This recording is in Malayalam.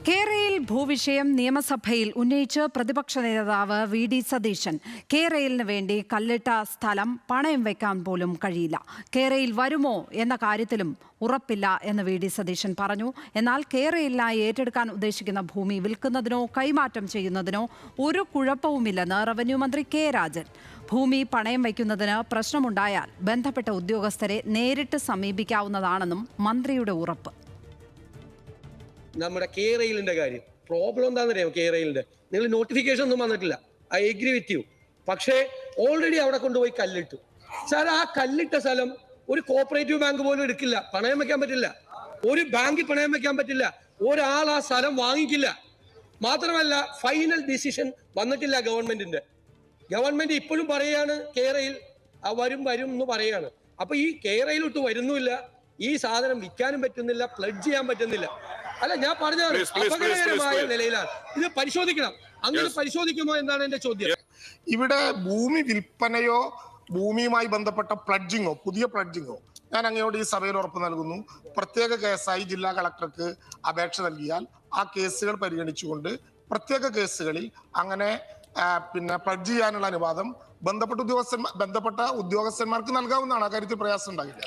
കേരയിൽ ഭൂവിഷയം നിയമസഭയിൽ ഉന്നയിച്ച് പ്രതിപക്ഷ നേതാവ് വി.ഡി. സതീശൻ. കേരയിലിന് വേണ്ടി കല്ലിട്ട സ്ഥലം പണയം വെക്കാൻ പോലും കഴിയില്ല. കേരയിൽ വരുമോ എന്ന കാര്യത്തിലും ഉറപ്പില്ല എന്ന് വി.ഡി. സതീശൻ പറഞ്ഞു. എന്നാൽ കേരയിലിനായി ഏറ്റെടുക്കാൻ ഉദ്ദേശിക്കുന്ന ഭൂമി വിൽക്കുന്നതിനോ കൈമാറ്റം ചെയ്യുന്നതിനോ ഒരു കുഴപ്പവുമില്ലെന്ന് റവന്യൂ മന്ത്രി കെ രാജൻ. ഭൂമി പണയം വയ്ക്കുന്നതിന് പ്രശ്നമുണ്ടായാൽ ബന്ധപ്പെട്ട ഉദ്യോഗസ്ഥരെ നേരിട്ട് സമീപിക്കാവുന്നതാണെന്നും മന്ത്രിയുടെ ഉറപ്പ്. നമ്മുടെ കേരയിലിന്റെ കാര്യം പ്രോബ്ലം എന്താണെന്നറിയാം. കേരയിലിന്റെ നിങ്ങൾ നോട്ടിഫിക്കേഷൻ ഒന്നും വന്നിട്ടില്ല, ഐ എഗ്രി വിത്ത് യു. പക്ഷേ ഓൾറെഡി അവിടെ കൊണ്ടുപോയി കല്ലിട്ടു. സാർ, ആ കല്ലിട്ട സ്ഥലം ഒരു കോപ്പറേറ്റീവ് ബാങ്ക് പോലും എടുക്കില്ല, പണയം വെക്കാൻ പറ്റില്ല. ഒരു ബാങ്കിൽ പണയം വെക്കാൻ പറ്റില്ല. ഒരാൾ ആ സ്ഥലം വാങ്ങിക്കില്ല. മാത്രമല്ല, ഫൈനൽ ഡിസിഷൻ വന്നിട്ടില്ല ഗവൺമെന്റിന്റെ. ഗവൺമെന്റ് ഇപ്പോഴും പറയാണ് കേരയിൽ വരും എന്ന് പറയാണ്. അപ്പൊ ഈ കേരയിലോട്ട് വരുന്നില്ല, ഈ സാധനം വിൽക്കാനും പറ്റുന്നില്ല, പ്ലഡ്ജ് ചെയ്യാൻ പറ്റുന്നില്ല. അല്ല, ഞാൻ പറഞ്ഞത് അപകടകരമായ നിലയിലാണ്. ഇത് പരിശോധിക്കണം. അങ്ങനെ പരിശോധിക്കുമോ എന്നാണ് എന്റെ ചോദ്യം. ഇവിടെ ഭൂമി വിൽപ്പനയോ ഭൂമിയുമായി ബന്ധപ്പെട്ട പ്ലഡ്ജിങ്ങോ പുതിയ പ്ലഡ്ജിങ്ങോ ഞാൻ അങ്ങയോട് ഈ സഭയിൽ ഉറപ്പ് നൽകുന്നു. പ്രത്യേക കേസായി ജില്ലാ കളക്ടർക്ക് അപേക്ഷ നൽകിയാൽ ആ കേസുകൾ പരിഗണിച്ചുകൊണ്ട് പ്രത്യേക കേസുകളിൽ അങ്ങനെ പ്ലഡ്ജ് ചെയ്യാനുള്ള അനുവാദം ബന്ധപ്പെട്ട ഉദ്യോഗസ്ഥന്മാർക്ക് നൽകാവുന്നതാണ്. ആ കാര്യത്തിൽ പ്രയാസം ഉണ്ടാകില്ല.